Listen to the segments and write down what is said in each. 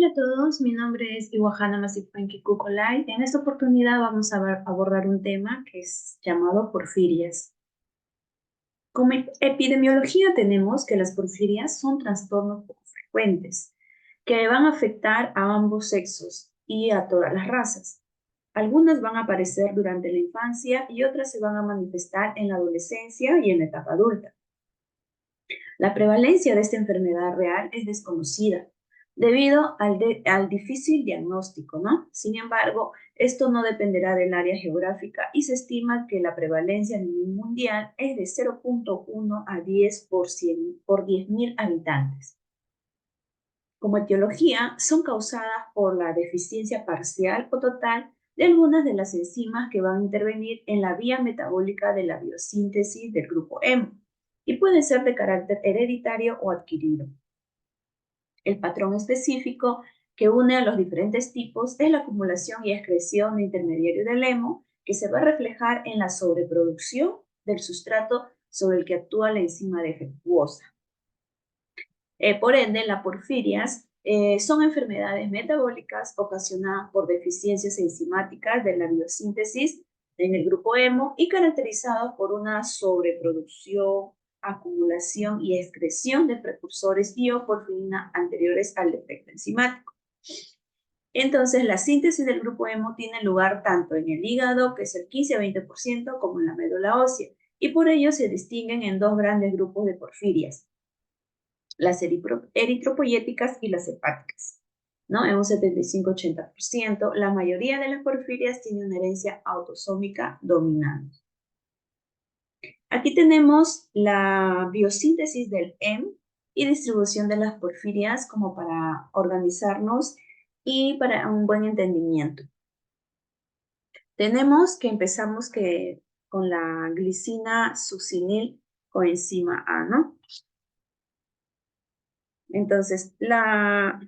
Hola a todos, mi nombre es Iwahana Masifuenki Kukolai. En esta oportunidad vamos a abordar un tema que es llamado porfirias. Como epidemiología tenemos que las porfirias son trastornos poco frecuentes que van a afectar a ambos sexos y a todas las razas. Algunas van a aparecer durante la infancia y otras se van a manifestar en la adolescencia y en la etapa adulta. La prevalencia de esta enfermedad real es desconocida debido al difícil diagnóstico, ¿no? Sin embargo, esto no dependerá del área geográfica y se estima que la prevalencia a nivel mundial es de 0,1 a 10 por 10.000 habitantes. Como etiología, son causadas por la deficiencia parcial o total de algunas de las enzimas que van a intervenir en la vía metabólica de la biosíntesis del grupo hemo y puede ser de carácter hereditario o adquirido. El patrón específico que une a los diferentes tipos es la acumulación y excreción de intermediario del hemo, que se va a reflejar en la sobreproducción del sustrato sobre el que actúa la enzima defectuosa. Por ende, las porfirias son enfermedades metabólicas ocasionadas por deficiencias enzimáticas de la biosíntesis en el grupo hemo y caracterizadas por una sobreproducción, acumulación y excreción de precursores bioporfirina anteriores al defecto enzimático. Entonces, la síntesis del grupo hemo tiene lugar tanto en el hígado, que es el 15 a 20%, como en la médula ósea, y por ello se distinguen en dos grandes grupos de porfirias: las eritropoyéticas y las hepáticas, ¿no? En un 75-80%, la mayoría de las porfirias tiene una herencia autosómica dominante. Aquí tenemos la biosíntesis del hemo y distribución de las porfirias como para organizarnos y para un buen entendimiento. Tenemos que empezamos con la glicina succinil coenzima A, ¿no? Entonces, La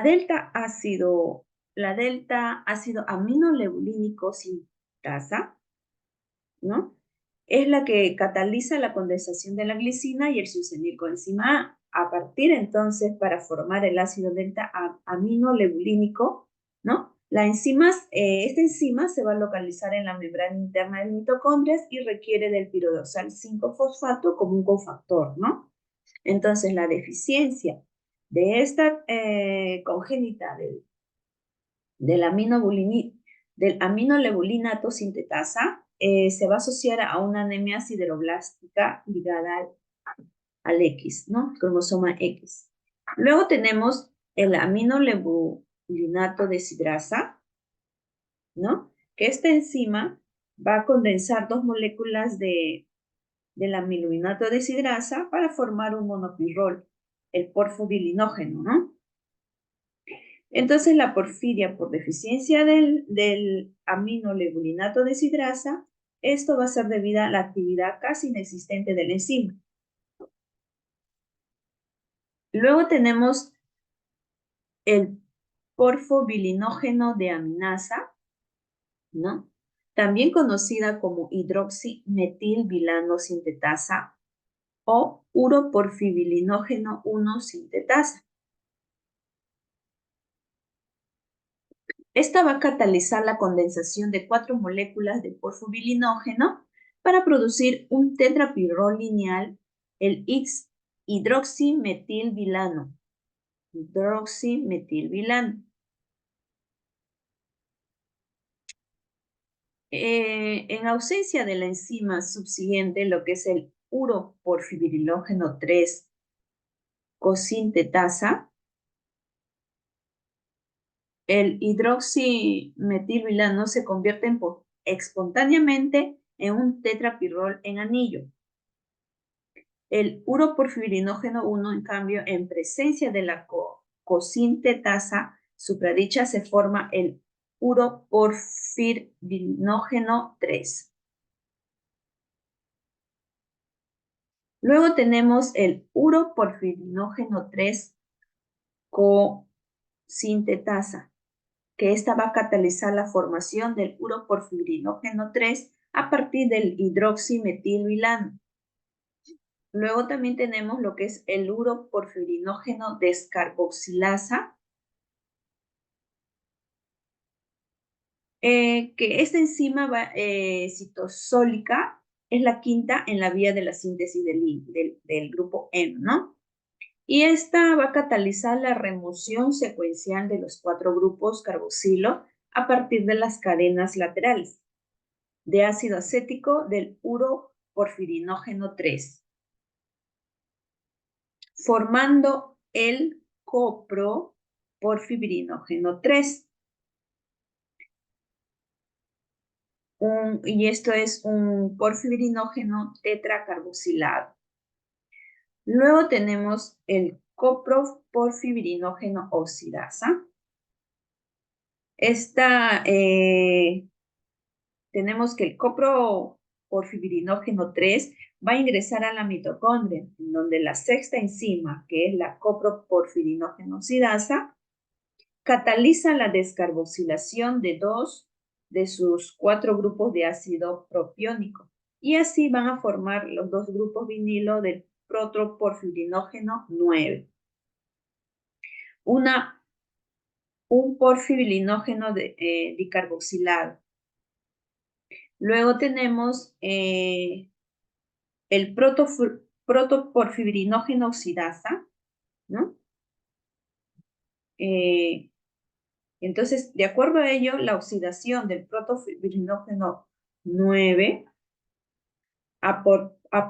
delta ácido, la delta ácido aminolebulínico sintasa, ¿no? Es la que cataliza la condensación de la glicina y el succinil coenzima A. A partir entonces, para formar el ácido delta aminolebulínico, ¿no? Esta enzima se va a localizar en la membrana interna de mitocondrias y requiere del pirodoxal 5-fosfato como un cofactor, ¿no? Entonces, la deficiencia de esta congénita del aminolebulinato sintetasa se va a asociar a una anemia sideroblástica ligada al X, ¿no? Cromosoma X. Luego tenemos el aminolebulinato deshidrasa, ¿no? Que esta enzima va a condensar dos moléculas del amilinato deshidrasa para formar un monopirrol, el porfobilinógeno, ¿no? Entonces, la porfiria por deficiencia del aminolebulinato deshidrasa, esto va a ser debido a la actividad casi inexistente de la enzima. Luego tenemos el porfobilinógeno de aminasa, ¿no? También conocida como hidroximetilbilano sintetasa o uroporfibilinógeno 1 sintetasa. Esta va a catalizar la condensación de 4 moléculas de porfobilinógeno para producir un tetrapirrol lineal, el hidroximetilbilano. En ausencia de la enzima subsiguiente, lo que es el uroporfibilinógeno 3 cosintetasa, el hidroximetilbilano se convierte espontáneamente en un tetrapirrol en anillo. El uroporfirinógeno 1, en cambio, en presencia de la cosintetasa supradicha, se forma el uroporfirinógeno 3. Luego tenemos el uroporfirinógeno 3 cosintetasa, que esta va a catalizar la formación del uroporfirinógeno 3 a partir del hidroximetilbilano. Luego también tenemos lo que es el uroporfirinógeno descarboxilasa, que esta enzima citosólica es la quinta en la vía de la síntesis del grupo M, ¿no? Y esta va a catalizar la remoción secuencial de los 4 grupos carboxilo a partir de las cadenas laterales de ácido acético del uroporfirinógeno 3, formando el coproporfirinógeno 3. Y esto es un porfirinógeno tetracarboxilado. Luego tenemos el coproporfirinógeno oxidasa. Tenemos que el coproporfirinógeno 3 va a ingresar a la mitocondria, en donde la sexta enzima, que es la coproporfirinógeno oxidasa, cataliza la descarboxilación de 2 de sus 4 grupos de ácido propiónico. Y así van a formar los 2 grupos vinilo del protoporfirinógeno 9. Un porfirinógeno dicarboxilado. Luego tenemos el protoporfirinógeno oxidasa, ¿no? Entonces, de acuerdo a ello, la oxidación del protoporfirinógeno 9 a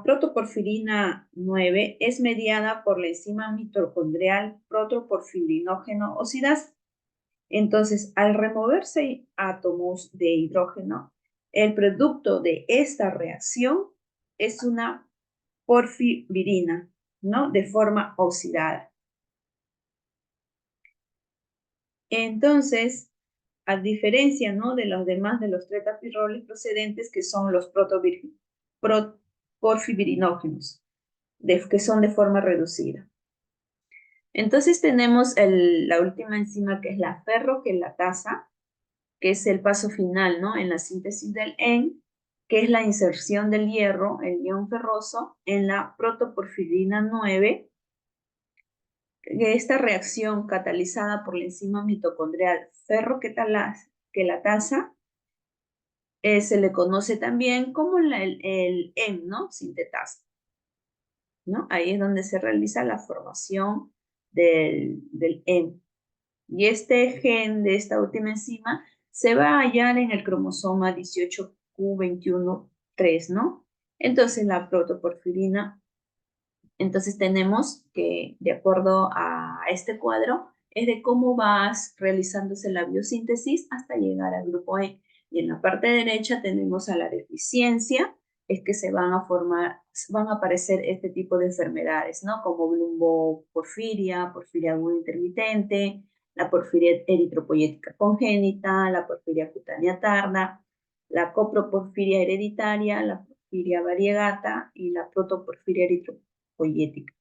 protoporfirina 9 es mediada por la enzima mitocondrial protoporfirinógeno oxidasa. Entonces, al removerse átomos de hidrógeno, el producto de esta reacción es una porfirina, ¿no? De forma oxidada. Entonces, a diferencia, ¿no? De los demás de los tretapirroles procedentes, que son los porfirinógenos, que son de forma reducida. Entonces tenemos la última enzima, que es la ferroquelatasa, que es el paso final, ¿no? En la síntesis del EN, que es la inserción del hierro, el ion ferroso, en la protoporfirina 9. Esta reacción, catalizada por la enzima mitocondrial ferroquelatasa, se le conoce también como el EM, ¿no? Sintetasa, ¿no? Ahí es donde se realiza la formación del EM. Y este gen de esta última enzima se va a hallar en el cromosoma 18q21.3, ¿no? Entonces la protoporfirina, entonces tenemos que, de acuerdo a este cuadro, es de cómo va realizándose la biosíntesis hasta llegar al grupo E. Y en la parte derecha tenemos a la deficiencia, es que se van a aparecer este tipo de enfermedades, ¿no? Como blumboporfiria, porfiria aguda intermitente, la porfiria eritropoyética congénita, la porfiria cutánea tarda, la coproporfiria hereditaria, la porfiria variegata y la protoporfiria eritropoyética.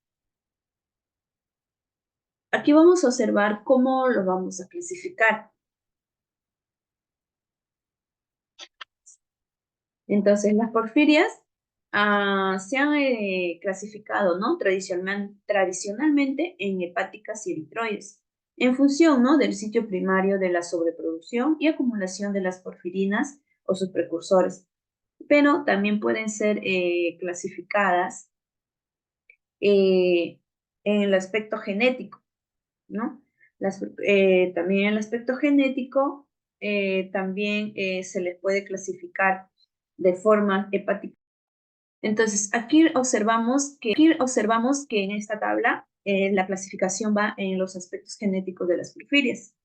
Aquí vamos a observar cómo lo vamos a clasificar. Entonces, las porfirias se han clasificado, ¿no? Tradicionalmente en hepáticas y eritroides, en función, ¿no? Del sitio primario de la sobreproducción y acumulación de las porfirinas o sus precursores. Pero también pueden ser clasificadas en el aspecto genético, ¿no? También en el aspecto genético, también se les puede clasificar de forma hepática. Entonces, aquí observamos que en esta tabla la clasificación va en los aspectos genéticos de las porfirias.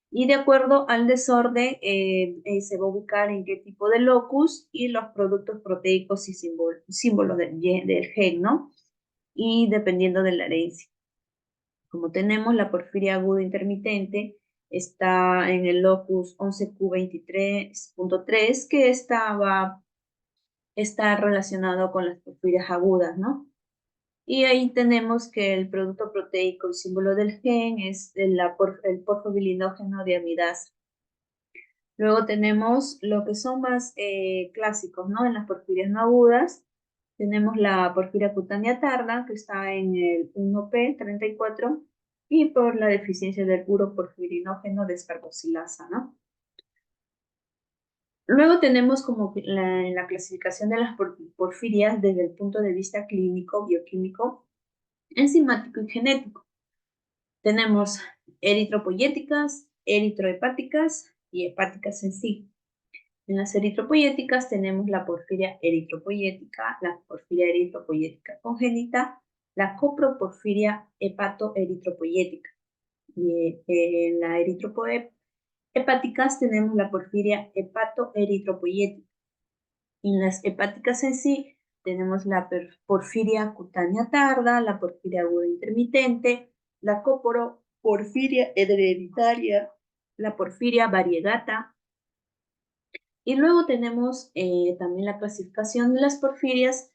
Y de acuerdo al desorden, se va a ubicar en qué tipo de locus y los productos proteicos y símbolos del gen, ¿no? Y dependiendo de la herencia. Como tenemos la porfiria aguda intermitente, está en el locus 11q23.3, que está relacionado con las porfirias agudas, ¿no? Y ahí tenemos que el producto proteico y símbolo del gen es el porfobilinógeno de amidasa. Luego tenemos lo que son más clásicos, ¿no? En las porfirias no agudas, Tenemos la porfiria cutánea tarda, que está en el 1P34, y por la deficiencia del uroporfirinógeno descarboxilasa, ¿no? Luego tenemos como que la clasificación de las porfirias desde el punto de vista clínico, bioquímico, enzimático y genético. Tenemos eritropoyéticas, eritrohepáticas y hepáticas en sí. En las eritropoyéticas tenemos la porfiria eritropoyética, la porfiria eritropoyética congénita, la coproporfiria hepatoeritropoyética. Y en la hepáticas tenemos la porfiria hepatoeritropoyética. En las hepáticas en sí tenemos la porfiria cutánea tarda, la porfiria aguda intermitente, la coproporfiria hereditaria, la porfiria variegata. Y luego tenemos también la clasificación de las porfirias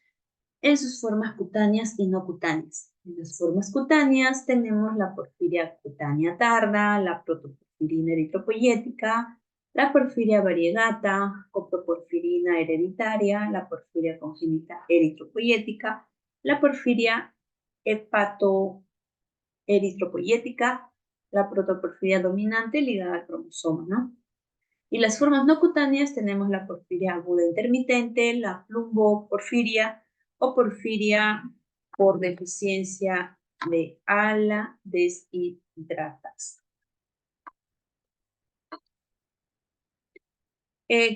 en sus formas cutáneas y no cutáneas. En las formas cutáneas tenemos la porfiria cutánea tarda, la protoporfirina eritropoyética, la porfiria variegata, coproporfirina hereditaria, la porfiria congénita eritropoyética, la porfiria hepatoeritropoyética, la protoporfiria dominante ligada al cromosoma, ¿no? Y las formas no cutáneas tenemos la porfiria aguda intermitente, la plumboporfiria o porfiria por deficiencia de ala deshidratasa.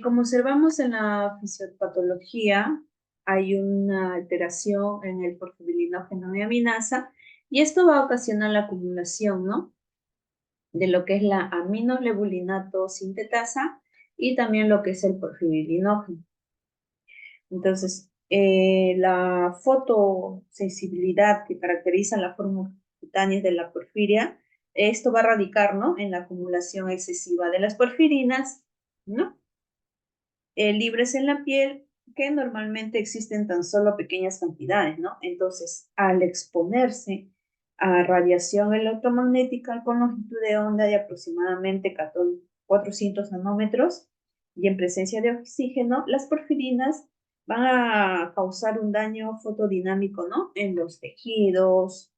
Como observamos en la fisiopatología, hay una alteración en el porfirinógeno de aminasa y esto va a ocasionar la acumulación, ¿no?, de lo que es la aminolebulinato sintetasa y también lo que es el porfirinógeno. Entonces, la fotosensibilidad que caracteriza la forma cutánea de la porfiria, esto va a radicar, ¿no?, en la acumulación excesiva de las porfirinas, ¿no?, libres en la piel, que normalmente existen tan solo pequeñas cantidades, ¿no? Entonces, al exponerse a radiación electromagnética con longitud de onda de aproximadamente 400 nanómetros y en presencia de oxígeno, las porfirinas van a causar un daño fotodinámico, ¿no?, en los tejidos,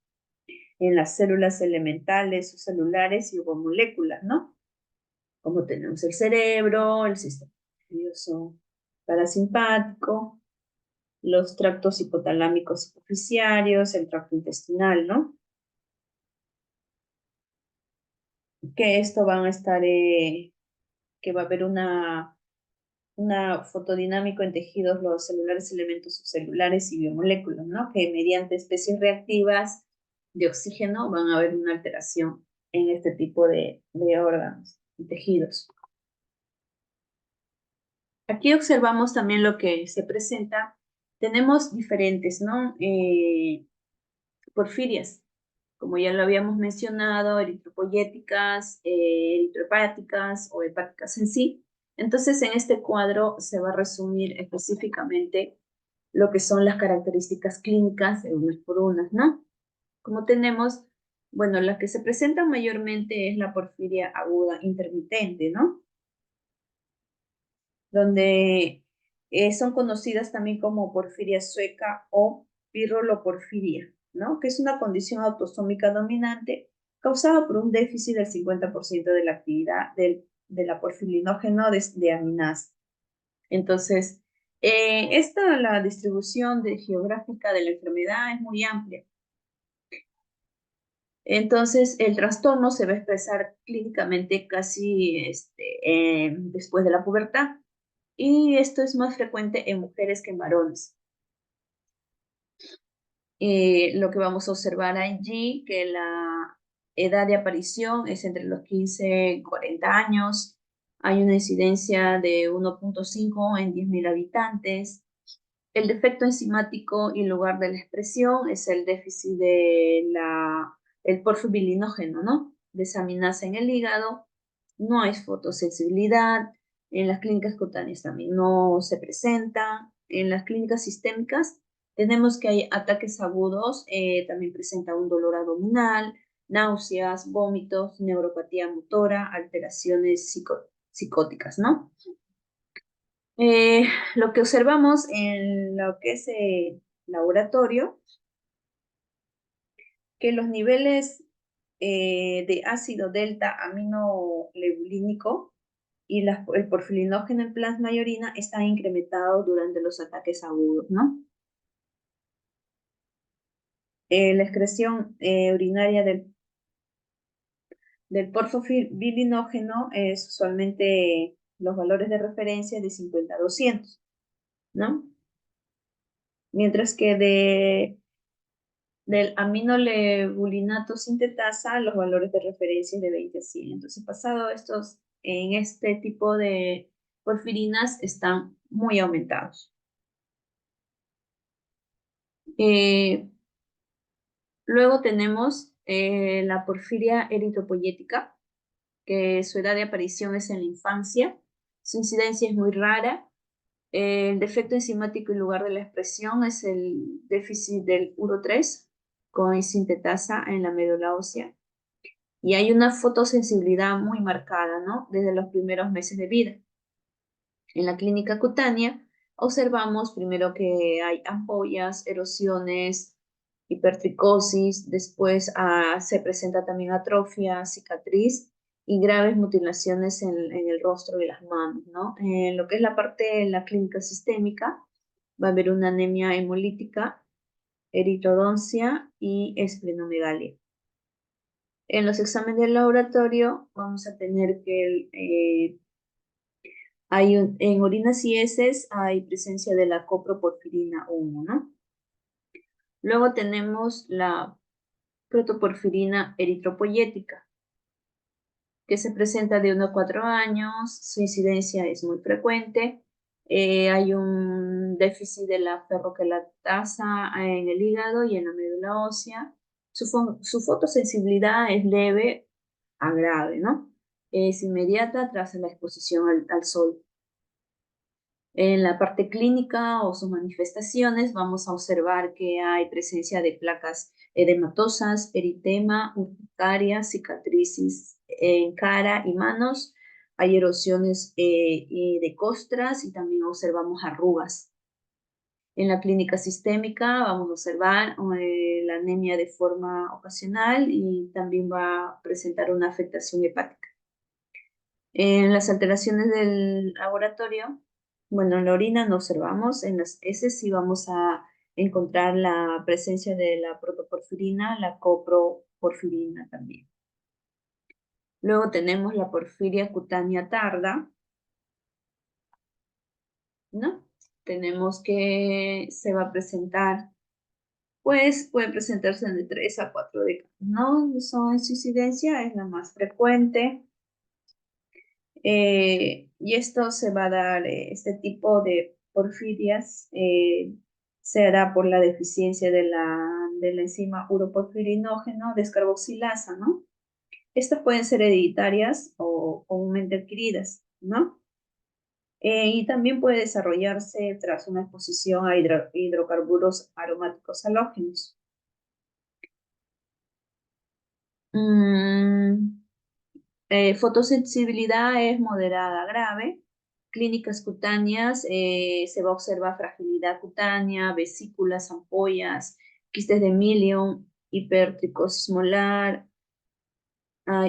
en las células elementales o celulares y moléculas, ¿no? Como tenemos el cerebro, el sistema nervioso parasimpático, los tractos hipotalámicos hipoficiarios, el tracto intestinal, ¿no? Que esto van a estar, que va a haber una fotodinámico en tejidos, los celulares, elementos subcelulares y biomoléculas, ¿no? Que mediante especies reactivas de oxígeno van a haber una alteración en este tipo de órganos y tejidos. Aquí observamos también lo que se presenta. Tenemos diferentes, ¿no?, porfirias, como ya lo habíamos mencionado, eritropoyéticas, eritrohepáticas o hepáticas en sí. Entonces, en este cuadro se va a resumir específicamente lo que son las características clínicas de unas por unas, ¿no? Como tenemos, bueno, la que se presenta mayormente es la porfiria aguda intermitente, ¿no?, donde son conocidas también como porfiria sueca o pirroloporfiria, ¿no?, que es una condición autosómica dominante causada por un déficit del 50% de la actividad de la porfirinógeno de aminasa. Entonces, la distribución geográfica de la enfermedad es muy amplia. Entonces, el trastorno se va a expresar clínicamente casi después de la pubertad. Y esto es más frecuente en mujeres que en varones. Lo que vamos a observar allí, que la edad de aparición es entre los 15 y 40 años. Hay una incidencia de 1.5 en 10.000 habitantes. El defecto enzimático y lugar de la expresión es el déficit el porfirinógeno, ¿no?, desaminasa en el hígado. No hay fotosensibilidad. En las clínicas cutáneas también no se presenta. En las clínicas sistémicas tenemos que hay ataques agudos, también presenta un dolor abdominal, náuseas, vómitos, neuropatía motora, alteraciones psicóticas, ¿no? Lo que observamos en lo que es el laboratorio, que los niveles de ácido delta aminolevulínico y el porfirinógeno en plasma y orina están incrementados durante los ataques agudos, ¿no? La excreción urinaria del porfirinógeno es usualmente los valores de referencia de 50 a 200, ¿no? Mientras que del aminolevulinato sintetasa, los valores de referencia es de 20 a 100. Entonces, pasado estos, en este tipo de porfirinas están muy aumentados. Eh, Luego tenemos la porfiria eritropoyética, que su edad de aparición es en la infancia. Su incidencia es muy rara. El defecto enzimático en lugar de la expresión es el déficit del URO3 con sintetasa en la médula ósea. Y hay una fotosensibilidad muy marcada, ¿no? Desde los primeros meses de vida. En la clínica cutánea observamos primero que hay ampollas, erosiones, hipertricosis, después se presenta también atrofia, cicatriz y graves mutilaciones en el rostro y las manos, ¿no? En lo que es la parte de la clínica sistémica, va a haber una anemia hemolítica, eritrodoncia y esplenomegalia. En los exámenes del laboratorio vamos a tener que en orinas y heces hay presencia de la coproporfirina 1, ¿no? Luego tenemos la protoporfirina eritropoyética, que se presenta de 1 a 4 años, su incidencia es muy frecuente, hay un déficit de la ferroquelatasa en el hígado y en la médula ósea, su fotosensibilidad es leve a grave, ¿no? Es inmediata tras la exposición al sol. En la parte clínica o sus manifestaciones vamos a observar que hay presencia de placas edematosas, eritema, urticaria, cicatrices en cara y manos. Hay erosiones de costras y también observamos arrugas. En la clínica sistémica vamos a observar la anemia de forma ocasional y también va a presentar una afectación hepática. En las alteraciones del laboratorio, bueno, en la orina no observamos, en las heces sí vamos a encontrar la presencia de la protoporfirina, la coproporfirina también. Luego tenemos la porfiria cutánea tarda, ¿no? Tenemos que se va a presentar, pues puede presentarse de 3 a 4 décadas, ¿no? Su incidencia es la más frecuente. Y esto se va a dar, este tipo de porfirias se da por la deficiencia de la enzima uroporfirinógeno descarboxilasa, ¿no? Estas pueden ser hereditarias o comúnmente adquiridas, ¿no? Y también puede desarrollarse tras una exposición a hidrocarburos aromáticos halógenos. Mm, Fotosensibilidad es moderada a grave. Clínicas cutáneas, se va a observar fragilidad cutánea, vesículas, ampollas, quistes de Milion, hipertricosis molar,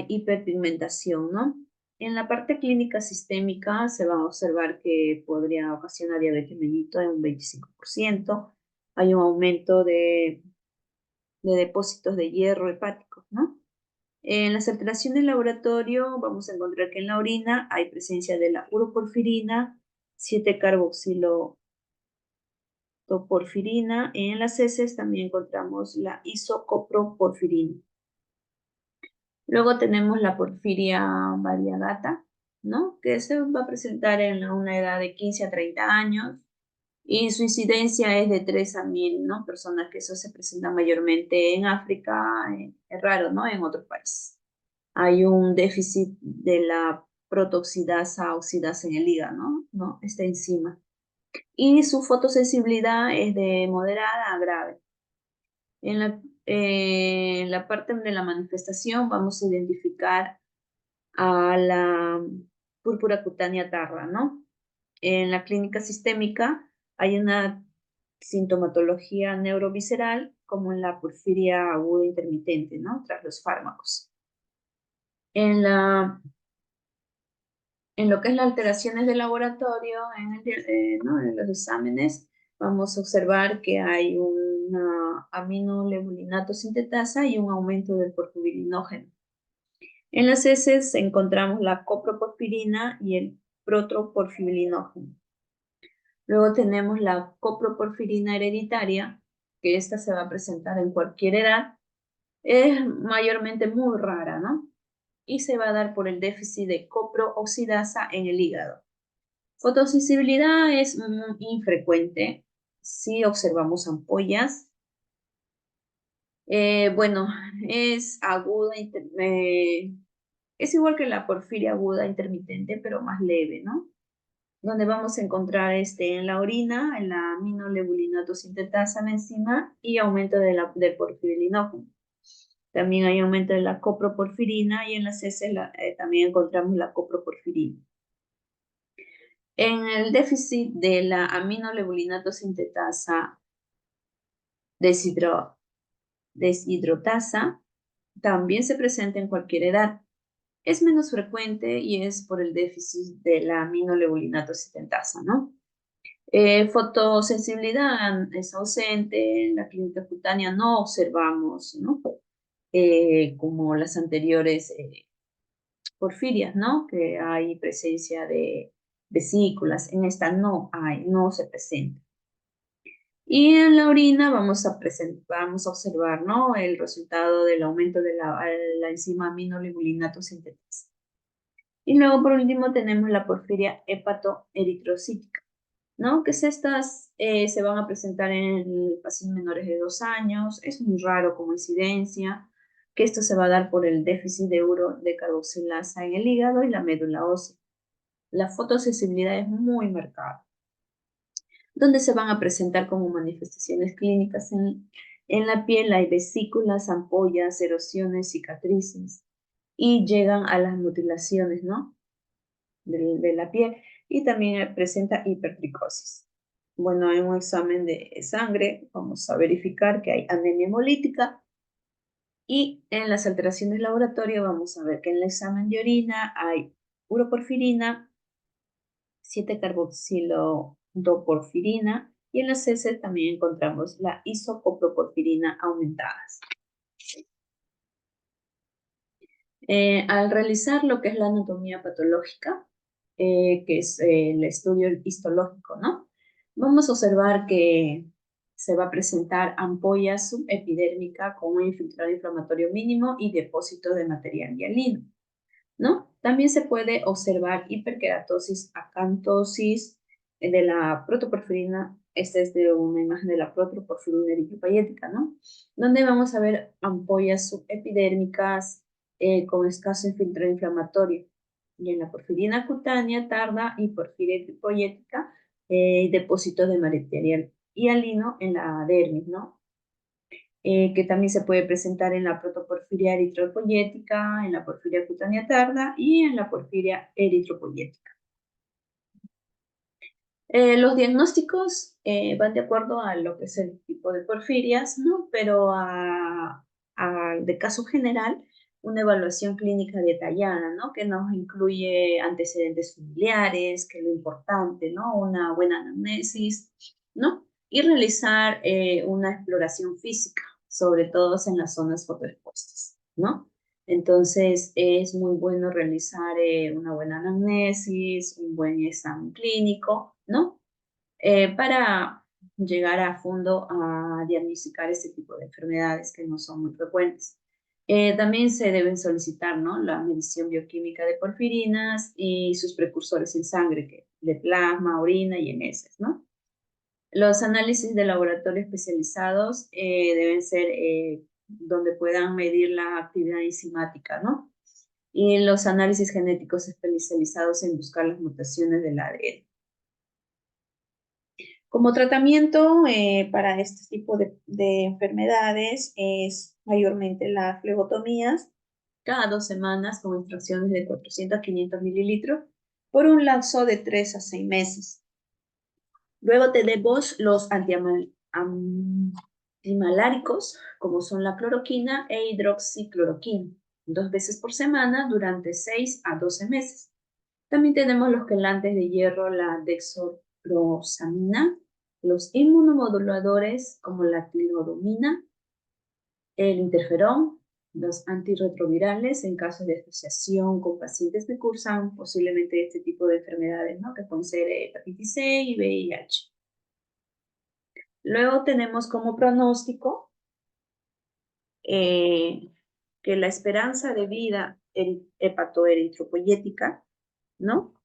hiperpigmentación, ¿no? En la parte clínica sistémica se va a observar que podría ocasionar diabetes mellitus en un 25%. Hay un aumento de depósitos de hierro hepático, ¿no? En las alteraciones del laboratorio vamos a encontrar que en la orina hay presencia de la uroporfirina, 7-carboxilotoporfirina. En las heces también encontramos la isocoproporfirina. Luego tenemos la porfiria variegata, ¿no? Que se va a presentar en una edad de 15 a 30 años y su incidencia es de 3 a 1000, ¿no? Personas que eso se presenta mayormente en África, es raro, ¿no? En otros países. Hay un déficit de la protoxidasa oxidasa en el hígado, ¿no? Esta enzima. Y su fotosensibilidad es de moderada a grave. En la parte de la manifestación vamos a identificar a la púrpura cutánea tarda, ¿no? En la clínica sistémica hay una sintomatología neurovisceral como en la porfiria aguda intermitente, ¿no? Tras los fármacos. En lo que es las alteraciones de laboratorio, ¿no? En los exámenes, vamos a observar que hay una aminolevulinato sintetasa y un aumento del porfirinógeno. En las heces encontramos la coproporfirina y el protoporfirinógeno. Luego tenemos la coproporfirina hereditaria, que esta se va a presentar en cualquier edad. Es mayormente muy rara, ¿no? Y se va a dar por el déficit de coprooxidasa en el hígado. Fotosensibilidad es infrecuente si observamos ampollas. Bueno, es aguda, es igual que la porfiria aguda intermitente, pero más leve, ¿no? Donde vamos a encontrar en la orina, en la aminolevulinato sintetasa, la enzima, y aumento del porfirinógeno. También hay aumento de la coproporfirina y en las heces también encontramos la coproporfirina. En el déficit de la aminolevulinato sintetasa deshidrotasa, también se presenta en cualquier edad. Es menos frecuente y es por el déficit de la aminolevulinato sintetasa, ¿no? Fotosensibilidad es ausente, en la clínica cutánea no observamos, ¿no? Como las anteriores porfirias, ¿no? Que hay presencia de vesículas, en esta no hay, no se presenta. Y en la orina vamos a observar, ¿no? El resultado del aumento de la enzima aminolevulinato sintetasa. Y luego, por último, tenemos la porfiria hepatoeritrocítica, ¿no? Que estas se van a presentar en pacientes menores de 2 años. Es muy raro como incidencia, que esto se va a dar por el déficit de uro de carboxilasa en el hígado y la médula ósea. La fotosensibilidad es muy marcada, donde se van a presentar como manifestaciones clínicas en la piel. Hay vesículas, ampollas, erosiones, cicatrices, y llegan a las mutilaciones, ¿no? De la piel, y también presenta hipertricosis. Bueno, en un examen de sangre vamos a verificar que hay anemia hemolítica, y en las alteraciones de laboratorio vamos a ver que en el examen de orina hay uroporfirina, 7-carboxilodoporfirina, y en las heces también encontramos la isocoproporfirina aumentadas. Al realizar lo que es la anatomía patológica, que es el estudio histológico, ¿no? Vamos a observar que se va a presentar ampolla subepidérmica con un infiltrado inflamatorio mínimo y depósito de material hialino, ¿no? También se puede observar hiperkeratosis, acantosis de la protoporfirina. Esta es de una imagen de la protoporfirina eritropoyética, ¿no? Donde vamos a ver ampollas subepidérmicas con escaso infiltrado inflamatorio. Y en la porfirina cutánea tarda y porfiria eritropoyética, depósitos de material hialino en la dermis, ¿no? Que también se puede presentar en la protoporfiria eritropoyética, en la porfiria cutánea tarda y en la porfiria eritropoyética. Los diagnósticos van de acuerdo a lo que es el tipo de porfirias, ¿no? Pero de caso general, una evaluación clínica detallada, ¿no? Que nos incluye antecedentes familiares, que es lo importante, ¿no? Una buena anamnesis, ¿no? Y realizar una exploración física, sobre todo en las zonas fotoexpuestas, ¿no? Entonces, es muy bueno realizar una buena anamnesis, un buen examen clínico, ¿no? Para llegar a fondo a diagnosticar este tipo de enfermedades que no son muy frecuentes. También se deben solicitar, ¿no? La medición bioquímica de porfirinas y sus precursores en sangre, de plasma, orina y en heces, ¿no? Los análisis de laboratorio especializados deben ser donde puedan medir la actividad enzimática, ¿no? Y los análisis genéticos especializados en buscar las mutaciones del ADN. Como tratamiento para este tipo de enfermedades es mayormente las flebotomías cada 2 semanas con extracciones de 400 a 500 mililitros por un lapso de 3 a 6 meses. Luego tenemos los antimaláricos, como son la cloroquina e hidroxicloroquina, 2 veces por semana durante 6 a 12 meses. También tenemos los quelantes de hierro, la dextrosamina, los inmunomoduladores como la tilidomina, el interferón, los antirretrovirales en caso de asociación con pacientes que cursan posiblemente este tipo de enfermedades, ¿no? Que pueden ser hepatitis C y VIH. Luego tenemos como pronóstico eh, que la esperanza de vida hepatoeritropoyética, ¿no?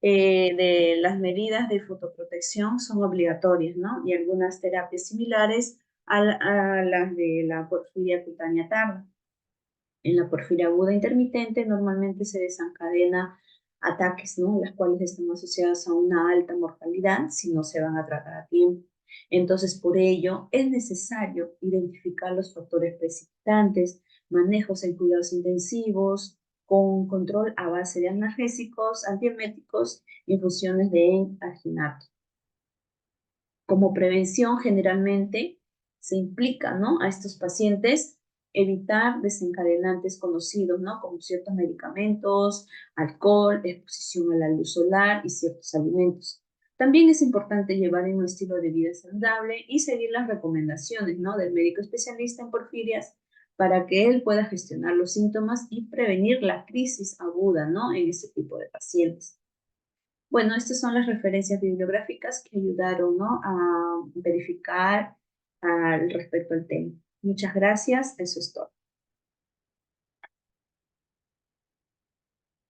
De las medidas de fotoprotección son obligatorias, ¿no? Y algunas terapias similares a las de la porfiria cutánea tarda. En la porfiria aguda intermitente normalmente se desencadena ataques, ¿no? Las cuales están asociadas a una alta mortalidad si no se van a tratar a tiempo. Entonces, por ello, es necesario identificar los factores precipitantes, manejos en cuidados intensivos, con control a base de analgésicos, antieméticos, infusiones de alginato. Como prevención, generalmente se implica, ¿no? A estos pacientes evitar desencadenantes conocidos, ¿no? Como ciertos medicamentos, alcohol, exposición a la luz solar y ciertos alimentos. También es importante llevar un estilo de vida saludable y seguir las recomendaciones, ¿no? Del médico especialista en porfirias para que él pueda gestionar los síntomas y prevenir la crisis aguda, ¿no? En este tipo de pacientes. Bueno, estas son las referencias bibliográficas que ayudaron, ¿no? A verificar al respecto al tema. Muchas gracias, eso es todo.